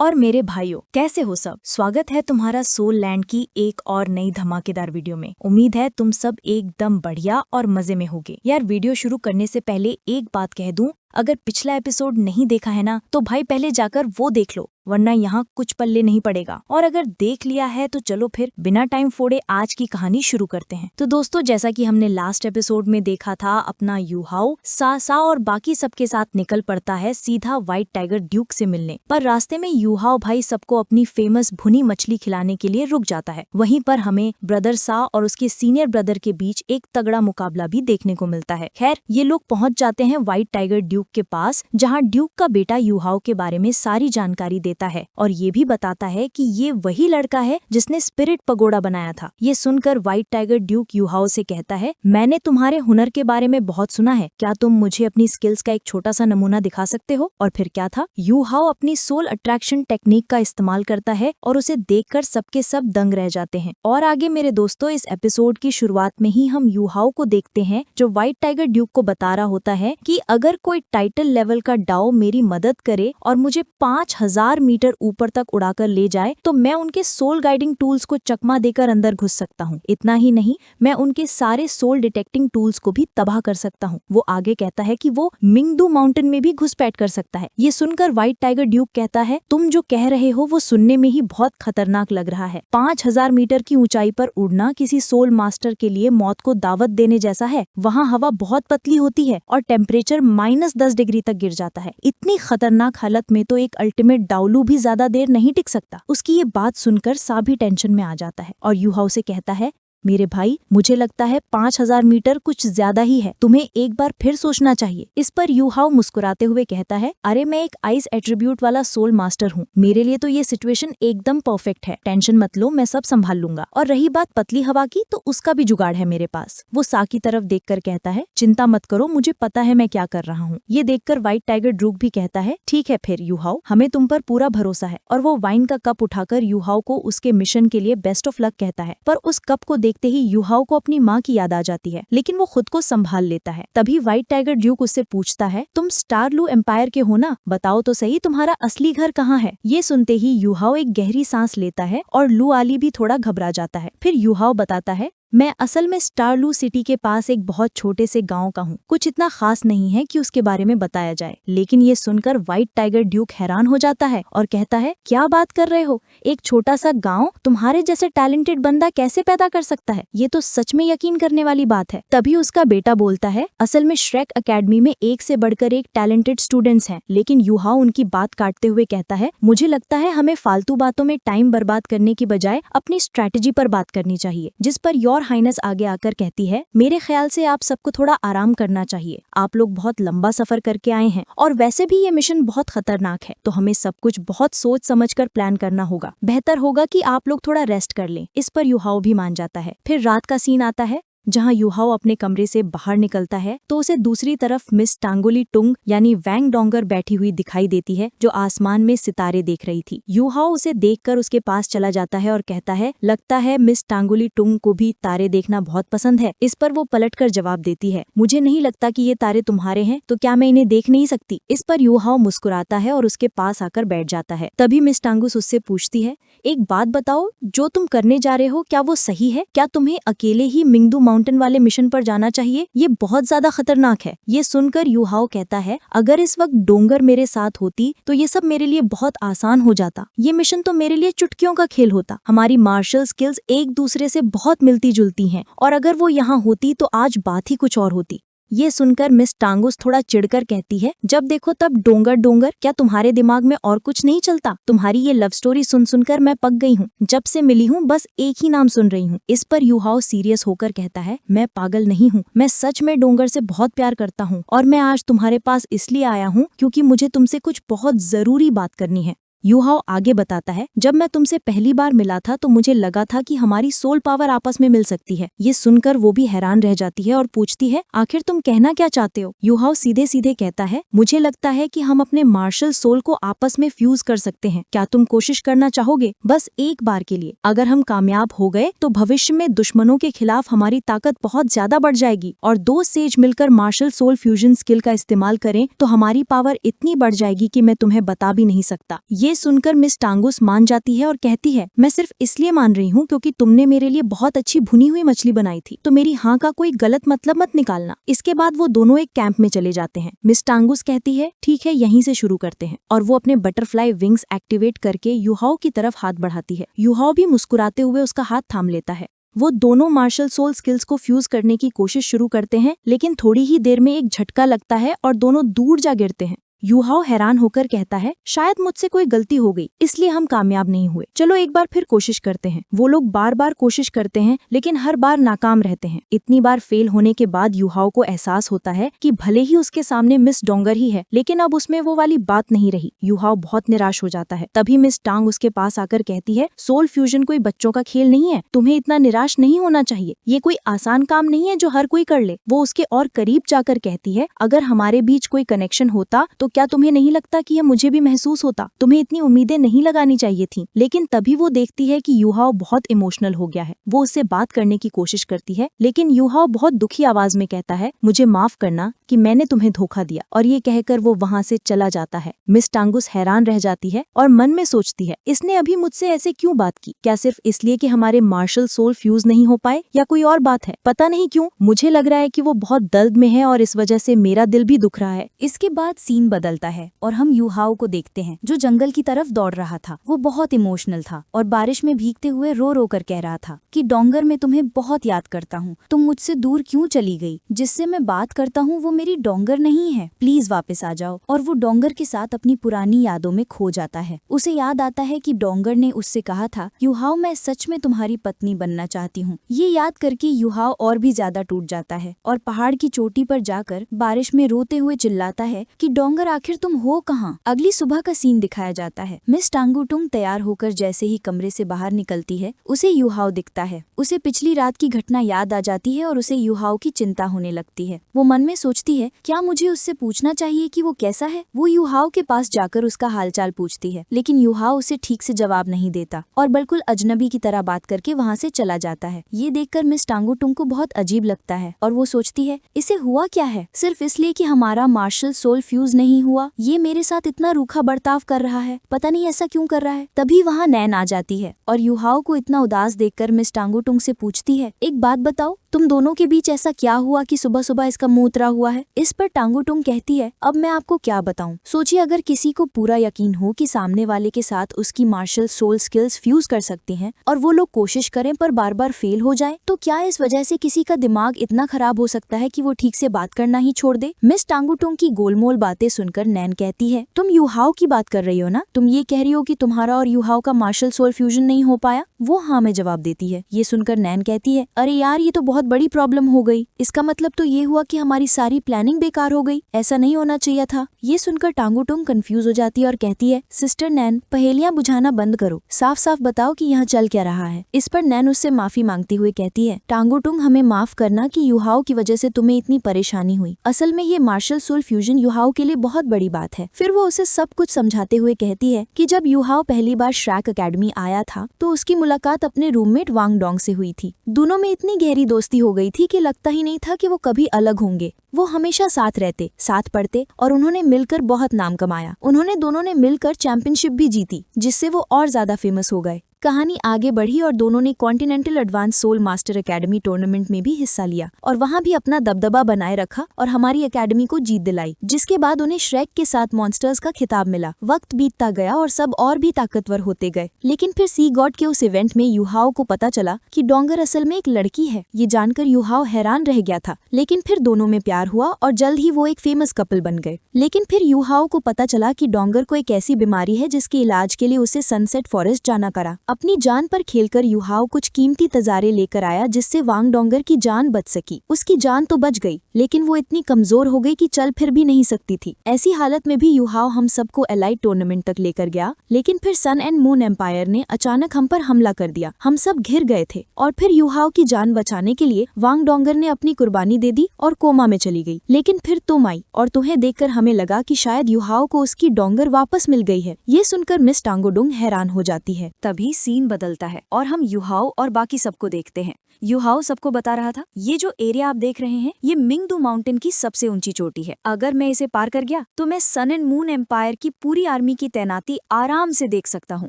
और मेरे भाइयों, कैसे हो सब। स्वागत है तुम्हारा सोल लैंड की एक और नई धमाकेदार वीडियो में। उम्मीद है तुम सब एकदम बढ़िया और मजे में होगे। यार वीडियो शुरू करने से पहले एक बात कह दूं, अगर पिछला एपिसोड नहीं देखा है ना तो भाई पहले जाकर वो देख लो, वरना यहाँ कुछ पल्ले नहीं पड़ेगा। और अगर देख लिया है तो चलो फिर बिना टाइम फोड़े आज की कहानी शुरू करते हैं। तो दोस्तों, जैसा कि हमने लास्ट एपिसोड में देखा था, अपना यूहाओ सा और बाकी सबके साथ निकल पड़ता है सीधा व्हाइट टाइगर ड्यूक से मिलने। पर रास्ते में यूहाओ भाई सबको अपनी फेमस भुनी मछली खिलाने के लिए रुक जाता है। वहीं पर हमें ब्रदर सा और उसके सीनियर ब्रदर के बीच एक तगड़ा मुकाबला भी देखने को मिलता है। खैर, ये लोग पहुंच जाते हैं व्हाइट टाइगर ड्यूक के पास, जहां ड्यूक का बेटा यूहाओ के बारे में सारी जानकारी देता है और ये भी बताता है कि ये वही लड़का है जिसने स्पिरिट पगोड़ा बनाया था। ये सुनकर व्हाइट टाइगर ड्यूक यूहाओ से कहता है, मैंने तुम्हारे हुनर के बारे में बहुत सुना है, क्या तुम मुझे अपनी स्किल्स का एक छोटा सा नमूना दिखा सकते हो? और फिर क्या था, यूहाओ अपनी सोल अट्रैक्शन टेक्निक का इस्तेमाल करता है और उसे देखकर सबके सब दंग रह जाते हैं। और आगे मेरे दोस्तों, इस एपिसोड की शुरुआत में ही हम यूहाओ को देखते हैं जो व्हाइट टाइगर ड्यूक को बता रहा होता है कि अगर कोई टाइटल लेवल का डाओ मेरी मदद करे और मुझे 5000 मीटर ऊपर तक उड़ाकर ले जाए तो मैं उनके सोल गाइडिंग टूल्स को चकमा देकर अंदर घुस सकता हूँ। इतना ही नहीं, मैं उनके सारे सोल डिटेक्टिंग टूल्स को भी तबाह कर सकता हूँ। वो आगे कहता है कि वो मिंगदू माउंटेन में भी घुसपैठ कर सकता है। ये सुनकर व्हाइट टाइगर ड्यूक कहता है, तुम जो कह रहे हो वो सुनने में ही बहुत खतरनाक लग रहा है। 5000 मीटर की ऊंचाई पर उड़ना किसी सोल मास्टर के लिए मौत को दावत देने जैसा है। वहाँ हवा बहुत पतली होती है और टेम्परेचर -10 डिग्री तक गिर जाता है। इतनी खतरनाक हालत में तो एक अल्टीमेट डाउलू भी ज्यादा देर नहीं टिक सकता। उसकी ये बात सुनकर सा भी टेंशन में आ जाता है और यूहाओ से कहता है, मेरे भाई, मुझे लगता है 5000 मीटर कुछ ज्यादा ही है, तुम्हें एक बार फिर सोचना चाहिए। इस पर यूहाओ मुस्कुराते हुए कहता है, अरे मैं एक आइस एट्रीब्यूट वाला सोल मास्टर हूँ, मेरे लिए तो ये सिचुएशन एकदम परफेक्ट है, टेंशन मत लो, मैं सब संभाल लूंगा। और रही बात पतली हवा की, तो उसका भी जुगाड़ है मेरे पास। वो सा की तरफ देखकर कहता है, चिंता मत करो, मुझे पता है मैं क्या कर रहा हूँ। ये देखकर व्हाइट टाइगर ड्यूक भी कहता है, ठीक है फिर यूहाओ, हमें तुम पर पूरा भरोसा है। और वो वाइन का कप उठाकर यूहाओ को उसके मिशन के लिए बेस्ट ऑफ लक कहता है। पर उस कप को देखते ही यूहाओ को अपनी माँ की याद आ जाती है, लेकिन वो खुद को संभाल लेता है। तभी व्हाइट टाइगर ड्यूक उससे पूछता है, तुम स्टारलू एम्पायर के हो ना, बताओ तो सही तुम्हारा असली घर कहाँ है? ये सुनते ही यूहाओ एक गहरी सांस लेता है और लू आली भी थोड़ा घबरा जाता है। फिर यूहाओ बताता है, मैं असल में स्टारलू सिटी के पास एक बहुत छोटे से गांव का हूँ, कुछ इतना खास नहीं है कि उसके बारे में बताया जाए। लेकिन ये सुनकर व्हाइट टाइगर ड्यूक हैरान हो जाता है और कहता है, क्या बात कर रहे हो, एक छोटा सा गांव तुम्हारे जैसे टैलेंटेड बंदा कैसे पैदा कर सकता है? ये तो सच में यकीन करने वाली बात है। तभी उसका बेटा बोलता है, असल में श्रेक अकेडमी में एक से बढ़कर एक टैलेंटेड स्टूडेंट्स हैं। लेकिन यूहाओ उनकी बात काटते हुए कहता है, मुझे लगता है हमें फालतू बातों में टाइम बर्बाद करने की बजाय अपनी स्ट्रैटेजी पर बात करनी चाहिए। जिस पर योर हाइनेस आगे आकर कहती है, मेरे ख्याल से आप सबको थोड़ा आराम करना चाहिए, आप लोग बहुत लंबा सफर करके आए हैं और वैसे भी ये मिशन बहुत खतरनाक है, तो हमें सब कुछ बहुत सोच समझकर प्लान करना होगा। बेहतर होगा कि आप लोग थोड़ा रेस्ट कर लें। इस पर यूहाओ भी मान जाता है। फिर रात का सीन आता है जहां यूहाओ अपने कमरे से बाहर निकलता है तो उसे दूसरी तरफ मिस टांगुली टुंग यानी वैंग डोंगर बैठी हुई दिखाई देती है, जो आसमान में सितारे देख रही थी। यूहाओ उसे देखकर उसके पास चला जाता है और कहता है, लगता है मिस टांगुली टुंग को भी तारे देखना बहुत पसंद है। इस पर वो पलटकर जवाब देती है, मुझे नहीं लगता कि ये तारे तुम्हारे हैं, तो क्या मैं इन्हें देख नहीं सकती? इस पर यूहाओ मुस्कुराता है और उसके पास आकर बैठ जाता है। तभी मिस टांगुस उससे पूछती है, एक बात बताओ, जो तुम करने जा रहे हो क्या वो सही है? क्या तुम्हें अकेले ही मिंगदू माउंटेन वाले मिशन पर जाना चाहिए? ये बहुत ज्यादा खतरनाक है। ये सुनकर यूहाओ कहता है, अगर इस वक्त डोंगर मेरे साथ होती तो ये सब मेरे लिए बहुत आसान हो जाता। ये मिशन तो मेरे लिए चुटकियों का खेल होता। हमारी मार्शल स्किल्स एक दूसरे से बहुत मिलती जुलती हैं और अगर वो यहाँ होती तो आज बात ही कुछ और होती। ये सुनकर मिस टांगुस थोड़ा चिढ़कर कहती है, जब देखो तब डोंगर डोंगर, क्या तुम्हारे दिमाग में और कुछ नहीं चलता? तुम्हारी ये लव स्टोरी सुन सुनकर मैं पक गई हूँ, जब से मिली हूँ बस एक ही नाम सुन रही हूँ। इस पर यूहाओ सीरियस होकर कहता है, मैं पागल नहीं हूँ, मैं सच में डोंगर से बहुत प्यार करता हूँ और मैं आज तुम्हारे पास इसलिए आया हूँ क्योंकि मुझे तुमसे कुछ बहुत जरूरी बात करनी है। यूहाओ आगे बताता है, जब मैं तुमसे पहली बार मिला था तो मुझे लगा था कि हमारी सोल पावर आपस में मिल सकती है। ये सुनकर वो भी हैरान रह जाती है और पूछती है, आखिर तुम कहना क्या चाहते हो? यूहाओ सीधे सीधे कहता है, मुझे लगता है कि हम अपने मार्शल सोल को आपस में फ्यूज कर सकते हैं। क्या तुम कोशिश करना चाहोगे? बस एक बार के लिए। अगर हम कामयाब हो गए तो भविष्य में दुश्मनों के खिलाफ हमारी ताकत बहुत ज्यादा बढ़ जाएगी और 2 सेज मिलकर मार्शल सोल फ्यूजन स्किल का इस्तेमाल करें तो हमारी पावर इतनी बढ़ जाएगी कि मैं तुम्हें बता भी नहीं सकता। ये सुनकर मिस टांगुस मान जाती है और कहती है, मैं सिर्फ इसलिए मान रही हूँ क्योंकि तुमने मेरे लिए बहुत अच्छी भुनी हुई मछली बनाई थी, तो मेरी हाँ का कोई गलत मतलब मत निकालना। इसके बाद वो दोनों एक कैंप में चले जाते हैं। मिस टांगुस कहती है, ठीक है, यहीं से शुरू करते हैं, और वो अपने बटरफ्लाई विंग्स एक्टिवेट करके युहाओ की तरफ हाथ बढ़ाती है। युहाओ भी मुस्कुराते हुए उसका हाथ थाम लेता है। वो दोनों मार्शल सोल स्किल्स को फ्यूज करने की कोशिश शुरू करते हैं, लेकिन थोड़ी ही देर में एक झटका लगता है और दोनों दूर जा गिरते हैं। युहाओ हैरान होकर कहता है, शायद मुझसे कोई गलती हो गई, इसलिए हम कामयाब नहीं हुए। चलो एक बार फिर कोशिश करते हैं। वो लोग बार बार कोशिश करते हैं, लेकिन हर बार नाकाम रहते हैं। इतनी बार फेल होने के बाद युहाओ को एहसास होता है कि भले ही उसके सामने मिस डोंगर ही है, लेकिन अब उसमें वो वाली बात नहीं रही। युहाओ बहुत निराश हो जाता है। तभी मिस टांग उसके पास आकर कहती है, सोल फ्यूजन कोई बच्चों का खेल नहीं है, तुम्हें इतना निराश नहीं होना चाहिए। ये कोई आसान काम नहीं है जो हर कोई कर ले। वो उसके और करीब जाकर कहती है, अगर हमारे बीच कोई कनेक्शन होता तो क्या तुम्हें नहीं लगता कि यह मुझे भी महसूस होता? तुम्हें इतनी उम्मीदें नहीं लगानी चाहिए थी। लेकिन तभी वो देखती है कि युहाओ बहुत इमोशनल हो गया है। वो उससे बात करने की कोशिश करती है, लेकिन युहाओ बहुत दुखी आवाज में कहता है, मुझे माफ करना कि मैंने तुम्हें धोखा दिया, और ये कहकर वो वहाँ से चला जाता है। मिस टांगुस हैरान रह जाती है और मन में सोचती है, इसने अभी मुझसे ऐसे क्यों बात की? क्या सिर्फ इसलिए कि हमारे मार्शल सोल फ्यूज नहीं हो पाए, या कोई और बात है? पता नहीं क्यों मुझे लग रहा है कि वो बहुत दर्द में है और इस वजह से मेरा दिल भी दुख रहा है। इसके बाद सीन बदलता है और हम युहाओ को देखते हैं जो जंगल की तरफ दौड़ रहा था। वो बहुत इमोशनल था और बारिश में भीगते हुए रो रो कर कह रहा था कि डोंगर मैं तुम्हें बहुत याद करता हूँ, तुम मुझसे दूर क्यों चली गई? जिससे मैं बात करता हूँ वो मेरी डोंगर नहीं है, प्लीज वापस आ जाओ। और वो डोंगर के साथ अपनी पुरानी यादों में खो जाता है। उसे याद आता है कि डोंगर ने उससे कहा था, युहाओ मैं सच में तुम्हारी पत्नी बनना चाहती हूँ। ये याद करके युहाओ और भी ज्यादा टूट जाता है और पहाड़ की चोटी पर जाकर बारिश में रोते हुए चिल्लाता है कि डोंगर आखिर तुम हो कहाँ? अगली सुबह का सीन दिखाया जाता है। मिस टांगुटुंग तैयार होकर जैसे ही कमरे से बाहर निकलती है, उसे युहाओ दिखता है। उसे पिछली रात की घटना याद आ जाती है और उसे युहाओ की चिंता होने लगती है। वो मन में सोचती है, क्या मुझे उससे पूछना चाहिए कि वो कैसा है? वो युहाओ के पास जाकर उसका हालचाल पूछती है, लेकिन युहाओ उसे ठीक से जवाब नहीं देता और बिल्कुल अजनबी की तरह बात करके वहाँ से चला जाता है। ये देखकर मिस टांगुटुंग को बहुत अजीब लगता है और वो सोचती है, इसे हुआ क्या है? सिर्फ इसलिए कि हमारा मार्शल सोल फ्यूज नहीं हुआ, ये मेरे साथ इतना रूखा बर्ताव कर रहा है, पता नहीं ऐसा क्यों कर रहा है। तभी वहाँ नैन आ जाती है और युहाओ को इतना उदास देखकर मिस टांगुटुंग से पूछती है, एक बात बताओ, तुम दोनों के बीच ऐसा क्या हुआ कि सुबह सुबह इसका मुंह उतरा हुआ है? इस पर टांगुटुंग कहती है, अब मैं आपको क्या बताऊं? सोचिए, अगर किसी को पूरा यकीन हो कि सामने वाले के साथ उसकी मार्शल सोल स्किल्स फ्यूज कर सकती हैं और वो लोग कोशिश करें पर बार बार फेल हो जाएं, तो क्या इस वजह से किसी का दिमाग इतना खराब हो सकता है कि वो ठीक से बात करना ही छोड़ दे? मिस टांगुटुंग की गोलमोल बातें सुनकर नैन कहती है, तुम युहाओ की बात कर रही हो ना? तुम ये कह रही हो कि तुम्हारा और युहाओ का मार्शल सोल फ्यूजन नहीं हो पाया? वो हाँ में जवाब देती है। ये सुनकर नैन कहती है, अरे यार, ये तो बहुत बड़ी प्रॉब्लम हो गई। इसका मतलब तो ये हुआ कि हमारी सारी प्लानिंग बेकार हो गई, ऐसा नहीं होना चाहिए था। ये सुनकर टांगुटुंग कंफ्यूज हो जाती है और कहती है, सिस्टर नैन, पहेलियां बुझाना बंद करो, साफ साफ बताओ कि यहाँ चल क्या रहा है। इस पर नैन उससे माफी मांगती हुई कहती है, टांगुटुंग, हमें माफ करना कि युहाओ की वजह से तुम्हें इतनी परेशानी हुई। असल में ये मार्शल सोल फ्यूजन युहाओ के लिए बहुत बड़ी बात है। फिर वो उसे सब कुछ समझाते हुए कहती है कि जब युहाओ पहली बार श्रैक अकेडमी आया था तो उसकी मुलाकात अपने रूममेट वांग डोंग से हुई थी। दोनों में इतनी गहरी दोस्ती हो गई थी कि लगता ही नहीं था कि वो कभी अलग होंगे। वो हमेशा साथ रहते, साथ पढ़ते और उन्होंने मिलकर बहुत नाम कमाया। उन्होंने दोनों ने मिलकर चैंपियनशिप भी जीती, जिससे वो और ज्यादा फेमस हो गए। कहानी आगे बढ़ी और दोनों ने continental advance soul master academy tournament में भी हिस्सा लिया और वहां भी अपना दबदबा बनाए रखा और हमारी एकेडमी को जीत दिलाई, जिसके बाद उन्हें श्रेक के साथ मॉन्स्टर्स का खिताब मिला। वक्त बीतता गया और सब और भी ताकतवर होते गए, लेकिन फिर सी गॉड के उस इवेंट में युहाओ को पता चला कि डोंगर असल में एक लड़की है। ये जानकर युहाओ हैरान रह गया था, लेकिन फिर दोनों में प्यार हुआ और जल्द ही वो एक फेमस कपल बन गए। लेकिन फिर युहाओ को पता चला कि डोंगर को एक ऐसी बीमारी है जिसके इलाज के लिए उसे सनसेट फॉरेस्ट जाना पड़ा। अपनी जान पर खेलकर युहाओ कुछ कीमती तजारे लेकर आया जिससे वांग डोंगर की जान बच सकी। उसकी जान तो बच गई, लेकिन वो इतनी कमजोर हो गई कि चल फिर भी नहीं सकती थी। ऐसी हालत में भी युहाओ हम सबको एलाइट टूर्नामेंट तक लेकर गया, लेकिन फिर सन एंड मून एम्पायर ने अचानक हम पर हमला कर दिया। हम सब घिर गए थे और फिर युहाओ की जान बचाने के लिए वांग डोंगर ने अपनी कुर्बानी दे दी और कोमा में चली गई। लेकिन फिर तुम आई और तुम्हें देखकर हमें लगा कि शायद युहाओ को उसकी डोंगर वापस मिल गई है। ये सुनकर मिस टांगुटुंग हैरान हो जाती है। तभी सीन बदलता है और हम युहाओ और बाकी सबको देखते हैं। युहाओ सबको बता रहा था, ये जो एरिया आप देख रहे हैं ये मिंगदू माउंटेन की सबसे ऊंची चोटी है। अगर मैं इसे पार कर गया तो मैं सन एंड मून एम्पायर की पूरी आर्मी की तैनाती आराम से देख सकता हूँ,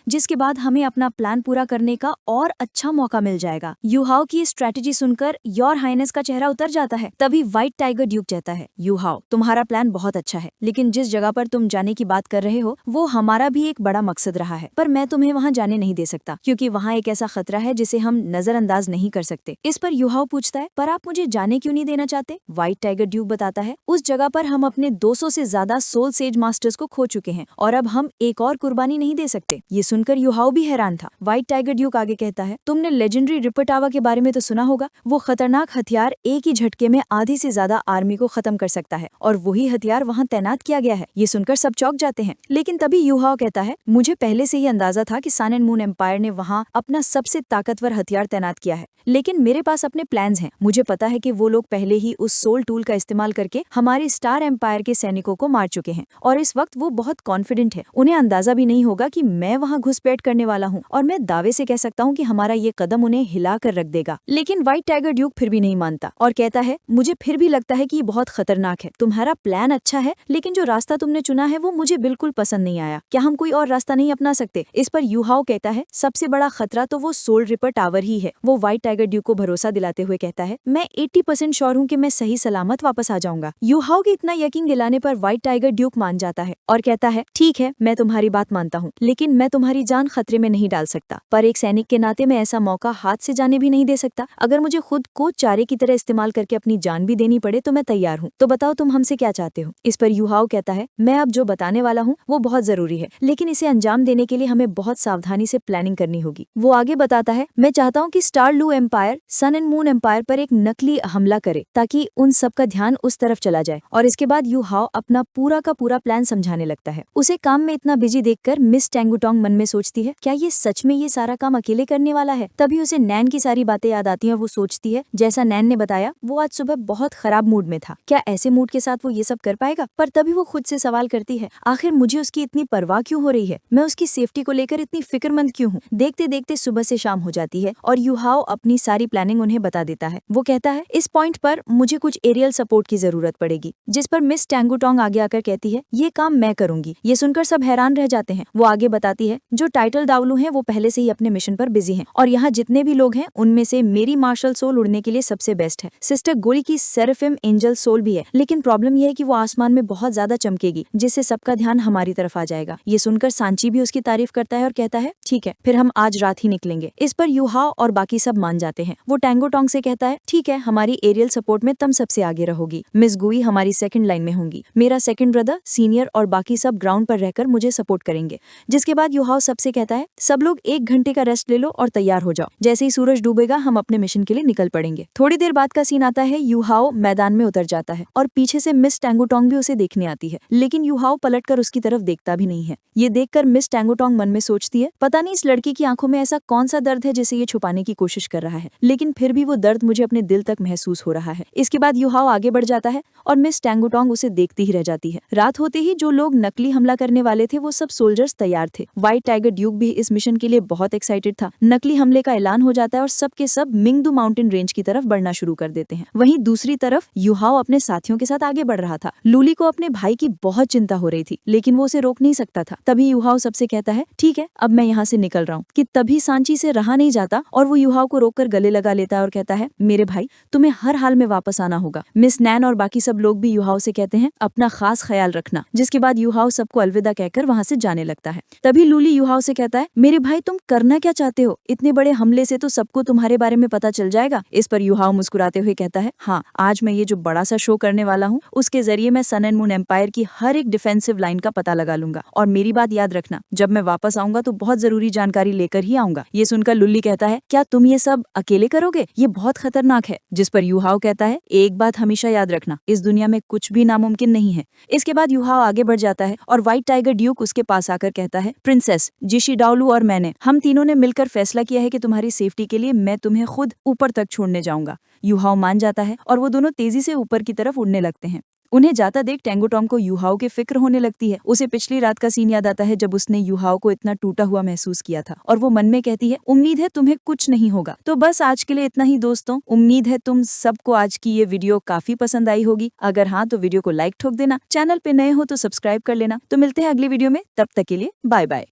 जिसके बाद हमें अपना प्लान पूरा करने का और अच्छा मौका मिल जाएगा। युहाओ की स्ट्रेटेजी सुनकर योर हाइनेस का चेहरा उतर जाता है। तभी व्हाइट टाइगर ड्यूक कहता है, युहाओ तुम्हारा प्लान बहुत अच्छा है, लेकिन जिस जगह पर तुम जाने की बात कर रहे हो वो हमारा भी एक बड़ा मकसद रहा है, पर मैं तुम्हें वहाँ जाने नहीं दे सकता क्योंकि वहाँ एक ऐसा खतरा है जिसे हम नजरअंदाज नहीं कर सकते। इस पर युहाओ पूछता है, पर आप मुझे जाने क्यों नहीं देना चाहते? व्हाइट टाइगर ड्यूक बताता है, उस जगह पर हम अपने 200 से ज्यादा सोल सेज मास्टर्स को खो चुके हैं और अब हम एक और कुर्बानी नहीं दे सकते। ये सुनकर युहाओ भी हैरान था। व्हाइट टाइगर ड्यूक आगे कहता है, तुमने लेजेंडरी रिपर टावर के बारे में तो सुना होगा। वो खतरनाक हथियार एक ही झटके में आधी से ज्यादा आर्मी को खत्म कर सकता है और वही हथियार वहाँ तैनात किया गया है। ये सुनकर सब चौंक जाते हैं, लेकिन तभी युहाओ कहता है, मुझे पहले से ही अंदाजा था कि सन एंड मून एम्पायर ने वहाँ अपना सबसे ताकतवर हथियार तैनात किया है, लेकिन मेरे पास अपने प्लान्स हैं। मुझे पता है कि वो लोग पहले ही उस सोल टूल का इस्तेमाल करके हमारे स्टार एम्पायर के सैनिकों को मार चुके हैं और इस वक्त वो बहुत कॉन्फिडेंट है। उन्हें अंदाजा भी नहीं होगा कि मैं वहाँ घुसपैठ करने वाला हूँ और मैं दावे से कह सकता हूँ कि हमारा ये कदम उन्हें हिला कर रख देगा। लेकिन व्हाइट टाइगर ड्यूक फिर भी नहीं मानता और कहता है, मुझे फिर भी लगता है कि ये बहुत खतरनाक है। तुम्हारा प्लान अच्छा है, लेकिन जो रास्ता तुमने चुना है वो मुझे बिल्कुल पसंद नहीं आया। क्या हम कोई और रास्ता नहीं अपना सकते? इस पर युहाओ कहता है, सबसे बड़ा खतरा तो वो सोल रिपर टावर ही है। वो व्हाइट टाइगर ड्यूक को भरोसा दिलाते हुए कहता है, मैं 80% श्योर हूँ कि मैं सही सलामत वापस आ जाऊंगा। युहाओ के इतना यकीन दिलाने पर व्हाइट टाइगर ड्यूक मान जाता है और कहता है, ठीक है, मैं तुम्हारी बात मानता हूँ, लेकिन मैं तुम्हारी जान खतरे में नहीं डाल सकता। पर एक सैनिक के नाते मैं ऐसा मौका हाथ से जाने भी नहीं दे सकता। अगर मुझे खुद को चारे की तरह इस्तेमाल करके अपनी जान भी देनी पड़े तो मैं तैयार हूँ। तो बताओ तुम हमसे क्या चाहते हो? इस पर युहाओ कहता है, मैं अब जो बताने वाला हूँ वो बहुत जरूरी है, लेकिन इसे अंजाम देने के लिए हमें बहुत सावधानी से प्लानिंग करनी होगी। वो आगे बताता है, मैं चाहता हूँ कि Star Luo Empire Sun and Moon Empire पर एक नकली हमला करे ताकि उन सब का ध्यान उस तरफ चला जाए। और इसके बाद युहाओ अपना पूरा का पूरा प्लान समझाने लगता है। उसे काम में इतना बिजी देखकर मिस टेंगुटोंग मन में सोचती है, क्या ये सच में ये सारा काम अकेले करने वाला है? तभी उसे नैन की सारी बातें याद आती हैं। वो सोचती है, जैसा नैन ने बताया वो आज सुबह बहुत खराब मूड में था, क्या ऐसे मूड के साथ वो ये सब कर पाएगा? पर तभी वो खुद से सवाल करती है, आखिर मुझे उसकी इतनी परवाह क्यों हो रही है? मैं उसकी सेफ्टी को लेकर इतनी फिक्रमंद क्यों हूँ? देखते देखते सुबह से शाम हो जाती है और युहाओ अपनी सारी प्लानिंग उन्हें बता देता है। वो कहता है, इस पॉइंट पर मुझे कुछ एरियल सपोर्ट की जरूरत पड़ेगी। जिस पर मिस टेंगुटोंग आगे आकर कहती है, ये काम मैं करूंगी। ये सुनकर सब हैरान रह जाते हैं। वो आगे बताती है, जो टाइटल दावलू हैं वो पहले से ही अपने मिशन पर बिजी हैं और यहाँ जितने भी लोग हैं उनमें से मेरी मार्शल सोल उड़ने के लिए सबसे बेस्ट है। सिस्टर गोरी की सेराफिम एंजल सोल भी है, लेकिन प्रॉब्लम यह है कि वो आसमान में बहुत ज्यादा चमकेगी जिससे सबका ध्यान हमारी तरफ आ जाएगा। ये सुनकर सांची भी उसकी तारीफ करता है और कहता है, ठीक है, फिर हम आज रात ही निकलेंगे। इस पर युहाओ और बाकी सब मान जाते हैं। वो टेंगुटोंग से कहता है, ठीक है, हमारी एरियल सपोर्ट में तुम सबसे आगे रहोगी। मिस गुई हमारी सेकंड लाइन में होंगी। मेरा सेकंड ब्रदर, सीनियर और बाकी सब ग्राउंड पर रहकर मुझे सपोर्ट करेंगे। जिसके बाद युहाओ सबसे कहता है, सब लोग 1 घंटे का रेस्ट ले लो और तैयार हो जाओ। जैसे ही सूरज डूबेगा हम अपने मिशन के लिए निकल पड़ेंगे। थोड़ी देर बाद का सीन आता है, युहाओ मैदान में उतर जाता है और पीछे से मिस टेंगुटोंग भी उसे देखने आती है, लेकिन युहाओ पलटकर उसकी तरफ देखता भी नहीं है। ये देखकर मिस टेंगुटोंग मन में सोचती है, पता नहीं इस लड़की की आंखों में ऐसा कौन सा दर्द है जिसे ये छुपाने की कोशिश कर रहा है, लेकिन फिर भी वो दर्द मुझे अपने दिल तक महसूस हो रहा है। इसके बाद युहाओ आगे बढ़ जाता है और मिस टेंगुटोंग उसे देखती ही रह जाती है। रात होते ही जो लोग नकली हमला करने वाले थे वो सब सोल्जर्स तैयार थे। व्हाइट टाइगर ड्यूक भी इस मिशन के लिए बहुत एक्साइटेड था। नकली हमले का ऐलान हो जाता है और सब के सब मिंगदू माउंटेन रेंज की तरफ बढ़ना शुरू कर देते हैं। वहीं दूसरी तरफ युहाओ अपने साथियों के साथ आगे बढ़ रहा था। लूली को अपने भाई की बहुत चिंता हो रही थी, लेकिन वो उसे रोक नहीं सकता था। तभी युहाओ सबसे कहता है, ठीक है, अब मैं यहाँ से निकल रहा हूँ। कि तभी सांची से रहा नहीं जाता और वो युहाओ को रोककर गले लगा लेता है और कहता है, मेरे भाई, तुम्हें हर हाल में वापस आना होगा। मिस नैन और बाकी सब लोग भी युहाओ से कहते हैं, अपना खास ख्याल रखना। जिसके बाद युहाओ सबको अलविदा कहकर वहाँ से जाने लगता है। तभी लूली युहाओ से कहता है, मेरे भाई, तुम करना क्या चाहते हो? इतने बड़े हमले से तो सबको तुम्हारे बारे में पता चल जाएगा। इस पर युहाओ मुस्कुराते हुए कहता है, हाँ, आज मैं ये जो बड़ा सा शो करने वाला हूँ उसके जरिए मैं सन एंड मून एम्पायर की हर एक डिफेंसिव लाइन का पता लगा लूंगा। और मेरी बात याद रखना, जब मैं वापस आऊंगा तो बहुत जरूरी जानकारी लेकर ही आऊंगा। ये सुनकर लुल्ली कहता है, क्या तुम ये सब अकेले करोगे? ये बहुत खतरनाक है। जिस पर युहाओ कहता है, एक बात हमेशा याद रखना, इस दुनिया में कुछ भी नामुमकिन नहीं है। इसके बाद युहाओ आगे बढ़ जाता है और व्हाइट टाइगर ड्यूक उसके पास आकर कहता है, प्रिंसेस जिशी डाओलू और मैंने, हम तीनों ने मिलकर फैसला किया है कि तुम्हारी सेफ्टी के लिए मैं तुम्हें खुद ऊपर तक छोड़ने जाऊंगा। युहाओ मान जाता है और वो दोनों तेजी से ऊपर की तरफ उड़ने लगते हैं। उन्हें जाता देख टेंगो टॉम को यूहाओ की फिक्र होने लगती है। उसे पिछली रात का सीन याद आता है जब उसने यूहाओ को इतना टूटा हुआ महसूस किया था, और वो मन में कहती है उम्मीद है तुम्हें कुछ नहीं होगा। तो बस आज के लिए इतना ही दोस्तों। उम्मीद है तुम सबको आज की ये वीडियो काफी पसंद आई होगी। अगर हाँ तो वीडियो को लाइक ठोक देना, चैनल पे नए हो तो सब्सक्राइब कर लेना। तो मिलते हैं अगली वीडियो में, तब तक के लिए बाय बाय।